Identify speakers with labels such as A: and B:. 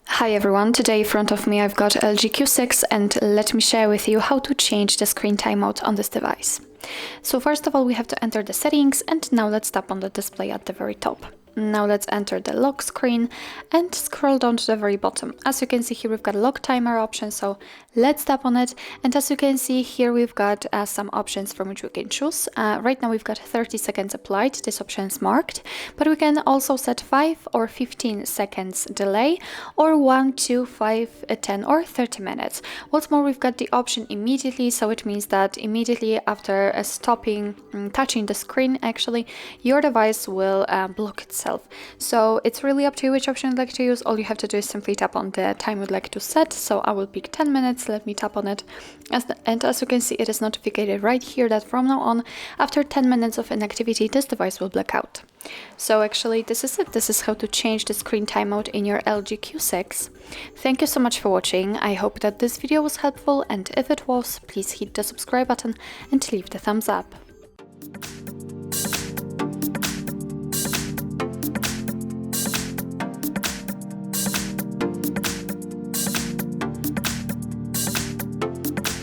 A: Hi everyone, today in front of me I've got LG Q6 and let me share with you how to change the screen timeout on this device. So first of all we have to enter the settings and now let's tap on the display at the very top. Now let's enter the lock screen and scroll down to the very bottom. As you can see here we've got a lock timer option, so let's tap on it, and as you can see here we've got some options from which we can choose. Right now we've got 30 seconds applied, this option is marked, but we can also set 5 or 15 seconds delay or 1, 2, 5, 10 or 30 minutes. What's more, we've got the option immediately, so it means that immediately after stopping touching the screen actually your device will block itself. So it's really up to you which option you'd like to use. All you have to do is simply tap on the time you'd like to set. So I will pick 10 minutes, let me tap on it. And as you can see, it is notified right here that from now on, after 10 minutes of inactivity, this device will black out. So actually this is it. This is how to change the screen timeout in your LG Q6. Thank you so much for watching. I hope that this video was helpful, and if it was, please hit the subscribe button and leave the thumbs up.